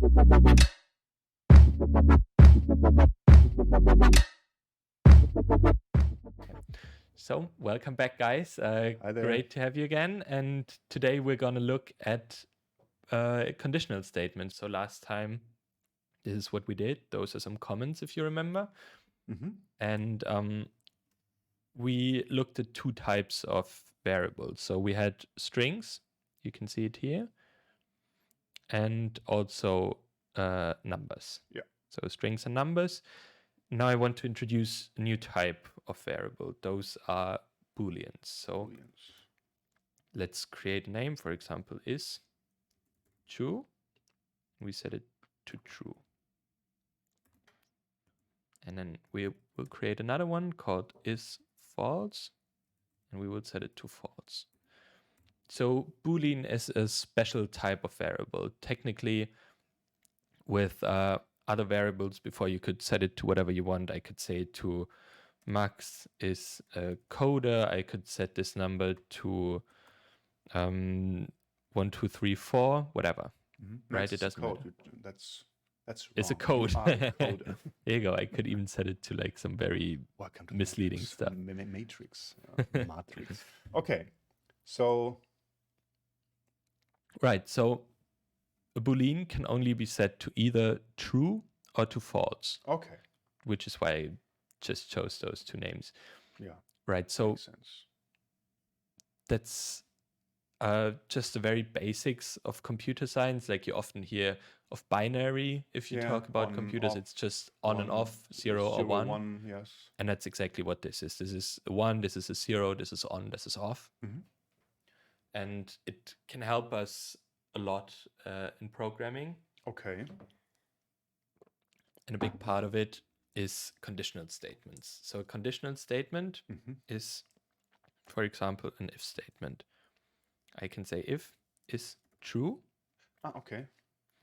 So, welcome back, guys. Hi there. Great to have you again. And today we're going to look at conditional statements. So last time, this is what we did. Those are some comments, if you remember. Mm-hmm. And we looked at two types of variables. So we had strings, you can see it here, and also numbers. Yeah. So strings and numbers. Now I want to introduce a new type of variable. Those are Booleans. So let's create a name, for example, is true. We set it to true. And then we will create another one called is false, and we will set it to false. So Boolean is a special type of variable. Technically, with other variables, before you could set it to whatever you want, I could say to Max is a coder. I could set this number to 1, 2, 3, 4, whatever. Mm-hmm. Right? It doesn't code. matter. That's wrong. It's a code. You are a coder. There you go. I could even set it to like some very misleading stuff. Matrix. Matrix. Okay. So. Right. So a Boolean can only be set to either true or to false. Okay. Which is why I just chose those two names. Yeah. Right. So makes sense. That's just the very basics of computer science. Like you often hear of binary. If you talk about computers, it's just on and off, 0 or 1. Yes. And that's exactly what this is. This is a 1, this is a 0, this is on, this is off. Mm-hmm. And it can help us a lot in programming. Okay. And a big part of it is conditional statements. So a conditional statement is, for example, an if statement. I can say if is true. Okay.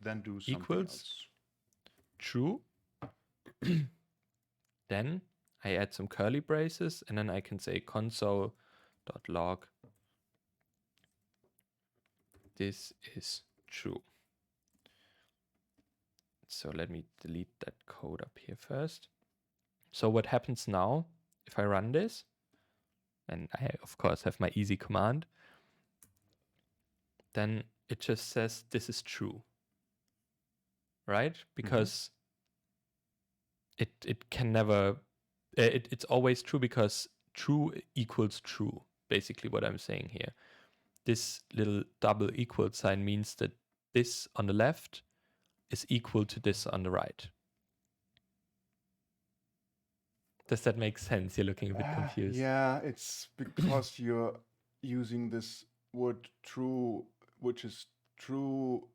Then do something equals else. True. Then I add some curly braces, and then I can say console.log. This is true. So let me delete that code up here first. So what happens now if I run this? And I, of course, have my easy command. Then it just says this is true. Right? Because it can never, it's always true because true equals true, basically what I'm saying here. This little double equal sign means that this on the left is equal to this on the right. Does that make sense? You're looking a bit confused. Yeah, it's because you're using this word true, which is true.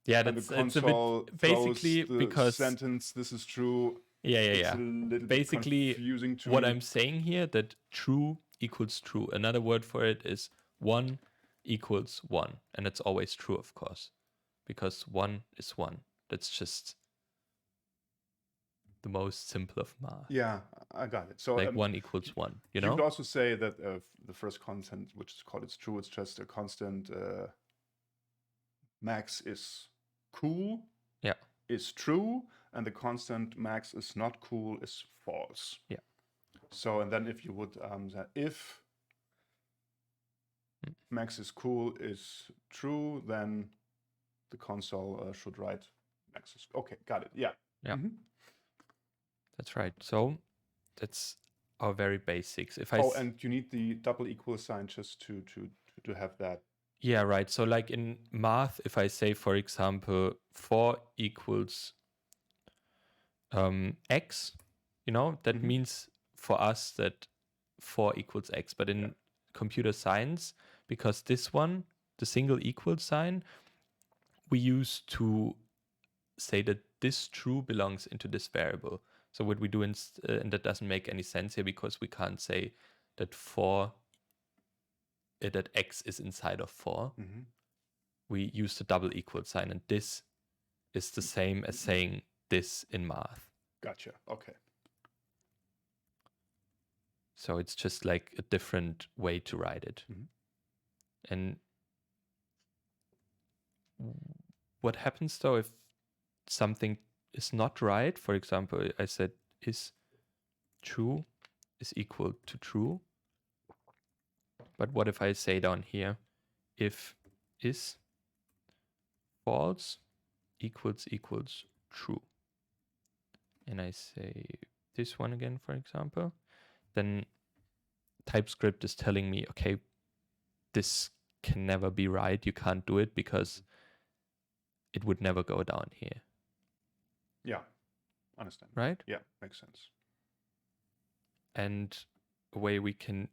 Yeah, that's it's a bit basically because sentence this is true. Yeah. A little basically bit confusing to what me. I'm saying here, that true equals true. Another word for it is 1 equals 1, and it's always true, of course, because 1 is 1. That's just the most simple of math. Yeah, I got it. So like 1 equals 1. You know. You could also say that the first constant, which is called it's true, it's just a constant. Max is cool. Yeah. Is true, and the constant max is not cool is false. Yeah. So and then if you would say if max is cool is true, then the console should write max is okay. Got it. Yeah. Yeah. That's right. So that's our very basics. If I and you need the double equal sign just to have that. Yeah, right. So like in math, if I say, for example, 4 equals x, you know, that means for us that 4 equals x. But in computer science, because this one, the single equal sign, we use to say that this true belongs into this variable. So what we do, and that doesn't make any sense here because we can't say that that x is inside of 4. We use the double equal sign, and this is the same as saying this in math. Gotcha. Okay. So it's just like a different way to write it. And what happens though if something is not right, for example, I said is true is equal to true. But what if I say down here, if is false equals true? And I say this one again, for example, then TypeScript is telling me, okay, this can never be right. You can't do it because it would never go down here. Yeah, understand. Right? Yeah, makes sense. And a way we can,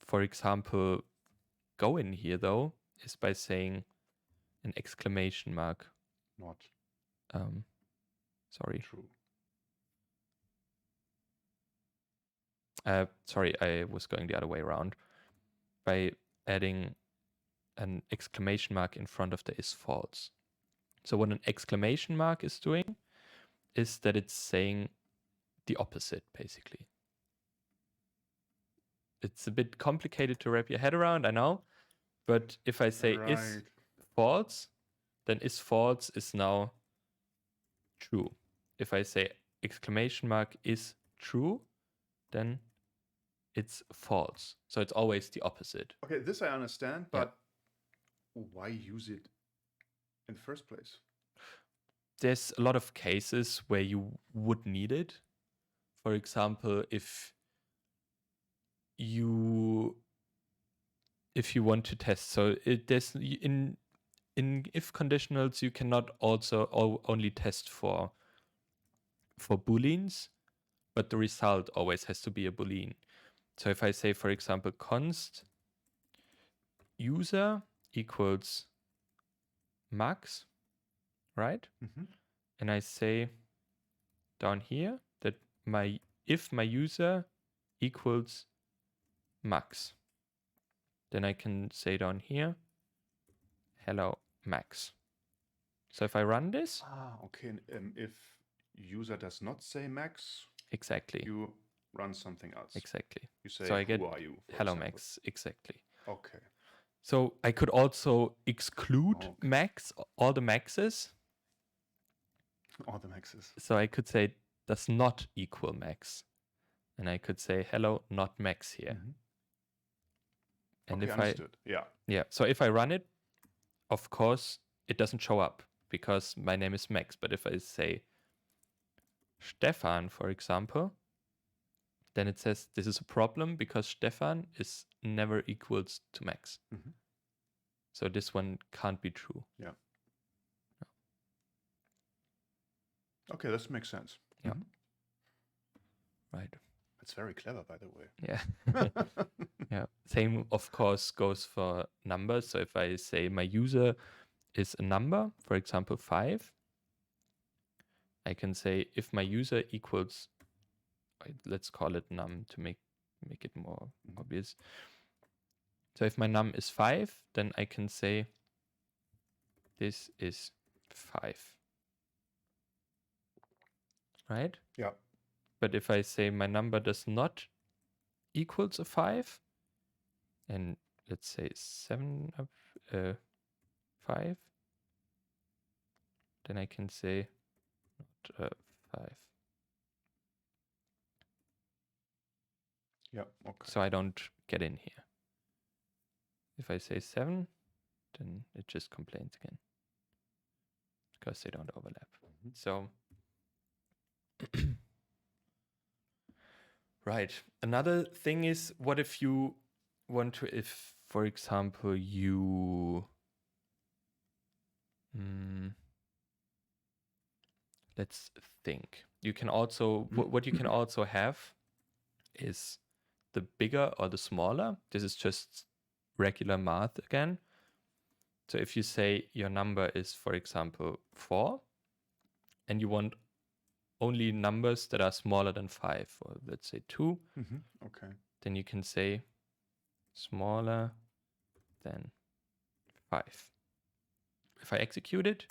for example, go in here though, is by saying an exclamation mark. Not sorry. true. Sorry, I was going the other way around. By adding an exclamation mark in front of the is false. So what an exclamation mark is doing is that it's saying the opposite, basically. It's a bit complicated to wrap your head around, I know. But if I say is false, then is false is now true. If I say exclamation mark is true, then it's false. So it's always the opposite. Okay, this I understand, but why use it in the first place? There's a lot of cases where you would need it. For example, if you want to test, so there's in if conditionals you cannot also only test for booleans, but the result always has to be a boolean. So if I say, for example, const user equals max, right? And I say down here that if my user equals max, then I can say down here, hello max. So if I run this, okay. If user does not say max, exactly, you run something else. Exactly. You say, so I get who are you? Hello example. max. Exactly. Okay. So I could also exclude max, all the maxes. All the maxes. So I could say does not equal max. And I could say hello, not max here. And okay, if understood. yeah. So if I run it, of course, it doesn't show up because my name is Max. But if I say Stephan, for example, then it says this is a problem because Stephan is never equals to Max. So this one can't be true. Yeah. Okay, this makes sense. Yeah. Right. That's very clever, by the way. Yeah. Yeah. Same, of course, goes for numbers. So if I say my user is a number, for example, 5, I can say if my user equals, let's call it num to make it more obvious. So if my num is 5, then I can say this is 5. Right? Yeah. But if I say my number does not equals a 5, and let's say 7 of 5, then I can say not 5. Yeah, okay. So I don't get in here. If I say 7, then it just complains again because they don't overlap. So right. Another thing is, what if you want to, if, for example, you let's think. You can also, what you can also have is the bigger or the smaller. This is just regular math again. So if you say your number is, for example, 4, and you want only numbers that are smaller than 5, or let's say 2, okay, then you can say smaller than 5. If I execute it,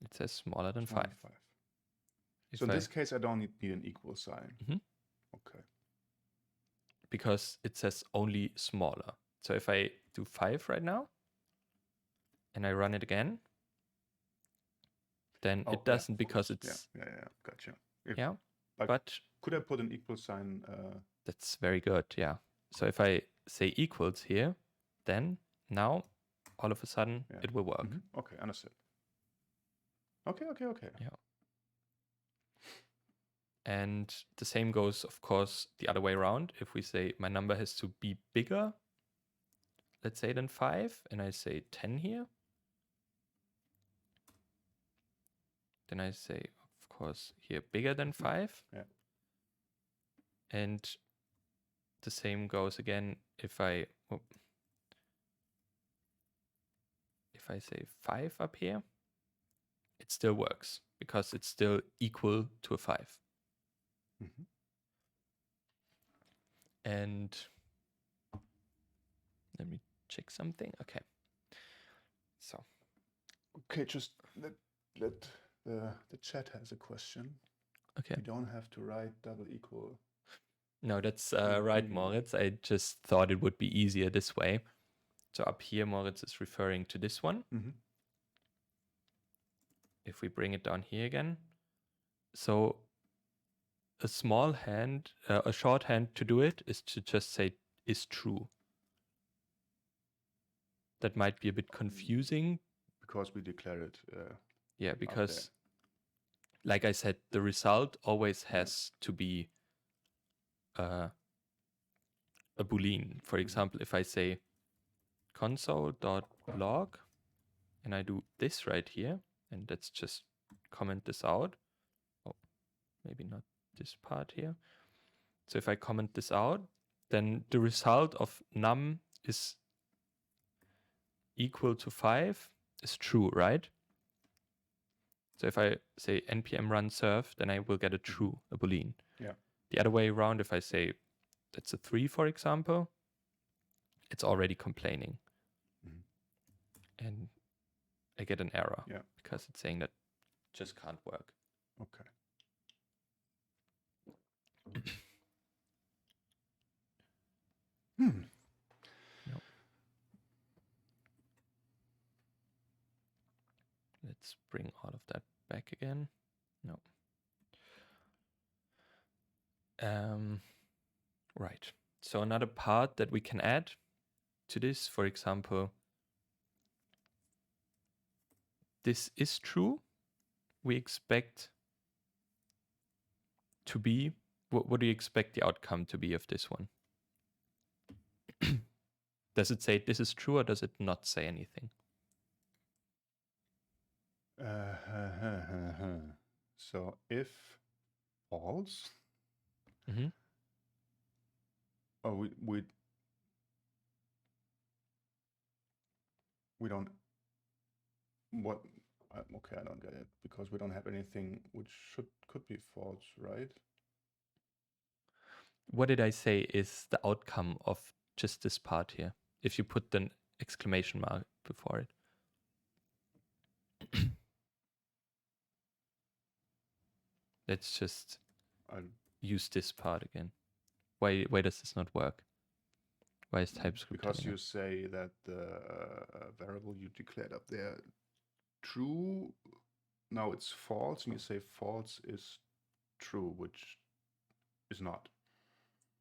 it says smaller than 5. So in this case, I don't need an equal sign. Okay. Because it says only smaller. So if I do 5 right now, and I run it again, then Oh, it doesn't yeah, because false. it's Yeah, gotcha. yeah. But But could I put an equal sign? that's very good. Yeah. So if I say equals here, then now all of a sudden Yeah. it will work. Okay, understood. Okay. Yeah. And the same goes, of course, the other way around. If we say my number has to be bigger, let's say than 5, and I say 10 here, then I say, of course, here bigger than 5. Yeah. And the same goes again if I say 5 up here, it still works because it's still equal to a 5. And let me check something. Okay. So. Okay, just let the chat has a question. Okay. You don't have to write double equal. No, that's right, Moritz. I just thought it would be easier this way. So up here, Moritz is referring to this one. If we bring it down here again. So a shorthand to do it is to just say is true. That might be a bit confusing. Because we declare it. Yeah, because like I said, the result always has to be a Boolean. For example, if I say console.log and I do this right here, and let's just comment this out. Oh, maybe not this part here. So if I comment this out, then the result of num is equal to 5 is true, right? So if I say npm run serve, then I will get a true, a Boolean. Yeah. The other way around, if I say that's a 3, for example, it's already complaining. And I get an error because it's saying that just can't work. Okay. No. Let's bring all of that back again. No. Right. So another part that we can add to this, for example, this is true. We expect to be, what do you expect the outcome to be of this one? Does it say this is true or does it not say anything? So if false, oh, we don't. What? Okay, I don't get it because we don't have anything which could be false, right? What did I say is the outcome of just this part here? If you put an exclamation mark before it. Let's just use this part again. Why does this not work? Why is TypeScript? Because you say that the variable you declared up there true, now it's false, and you say false is true, which is not.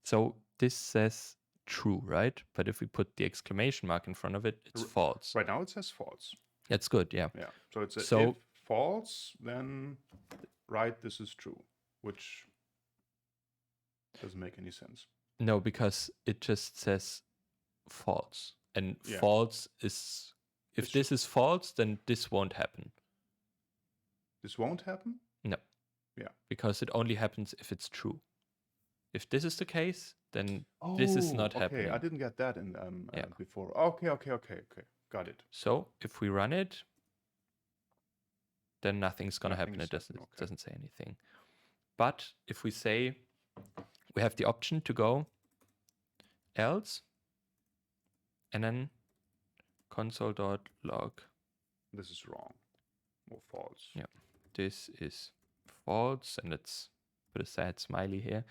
So this says true, right? But if we put the exclamation mark in front of it, it's false. Right now it says false. That's good, yeah. Yeah. So it's if false, then write this is true, which doesn't make any sense. No, because it just says false. And false is, if this is false, then this won't happen. This won't happen? No. Yeah. Because it only happens if it's true. If this is the case, then this is not happening. I didn't get that in before. Okay. Got it. So if we run it, then nothing's going to happen. It doesn't say anything. But if we say we have the option to go else and then console.log. This is wrong or false. Yeah, this is false, and let's put a sad smiley here.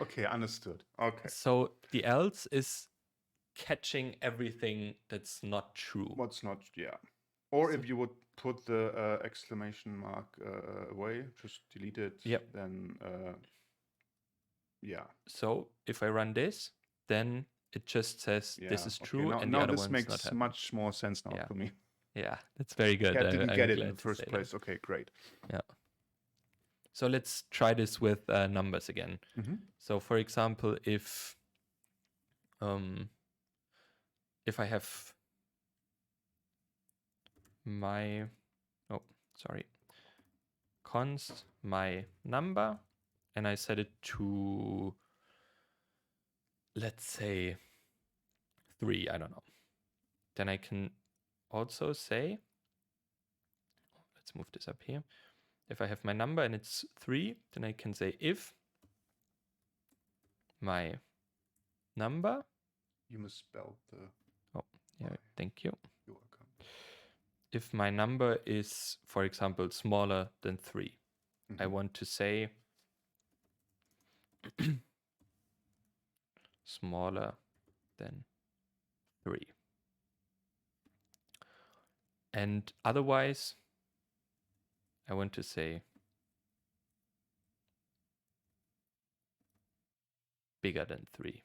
Okay, understood. Okay. So the else is catching everything that's not true. What's not, Or if you would put the exclamation mark away, just delete it, Yep. then yeah. So if I run this, then it just says this is true, Now, and now the other this one's makes not happening. much more sense now Yeah. to me. Yeah, that's very good. I didn't get it in glad the to first say place. that. Okay, great. Yeah. So let's try this with numbers again. So for example, if I have my const my number, and I set it to, let's say 3, I don't know. Then I can also say, let's move this up here. If I have my number and it's 3, then I can say if my number. You misspelled the. Oh, yeah, thank you. You're welcome. If my number is, for example, smaller than 3, I want to say smaller than 3. And otherwise, I want to say bigger than 3.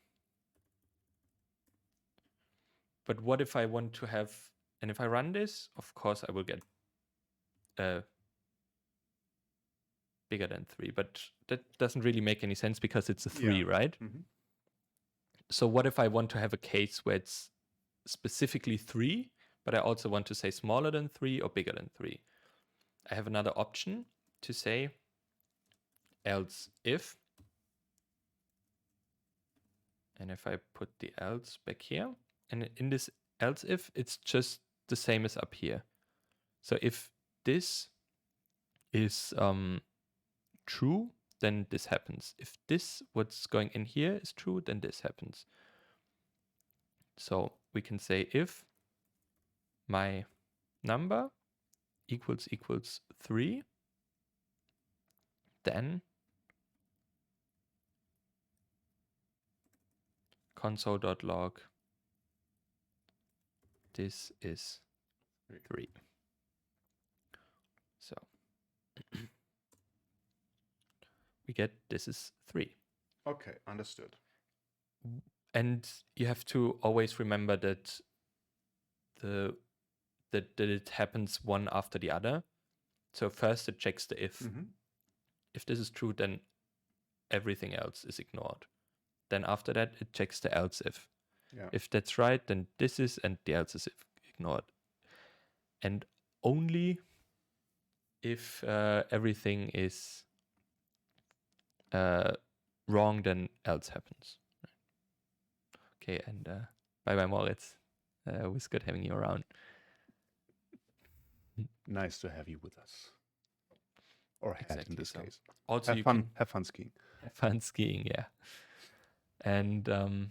But what if I want to have, and if I run this, of course I will get bigger than 3, but that doesn't really make any sense because it's a 3, right? So what if I want to have a case where it's specifically 3, but I also want to say smaller than 3 or bigger than 3? I have another option to say else if. And if I put the else back here, and in this else if, it's just the same as up here. So if this is true, then this happens. If this, what's going in here, is true, then this happens. So we can say if my number equals 3, then console.log this is 3. So we get this is 3. Okay, understood. And you have to always remember that that it happens one after the other. So first it checks the if. If this is true, then everything else is ignored. Then after that, it checks the else if. Yeah. If that's right, then this is, and the else is ignored. And only if everything is wrong, then else happens. Okay, and bye-bye, Moritz. It was good having you around. Nice to have you with us. Or had in this case. Also, have fun skiing. Have fun skiing, yeah. And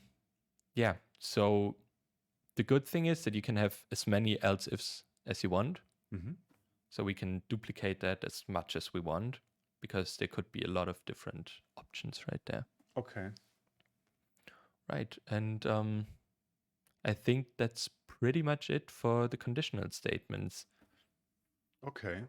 yeah, so the good thing is that you can have as many else ifs as you want. So we can duplicate that as much as we want, because there could be a lot of different options right there. Okay. Right, and I think that's pretty much it for the conditional statements. Okay.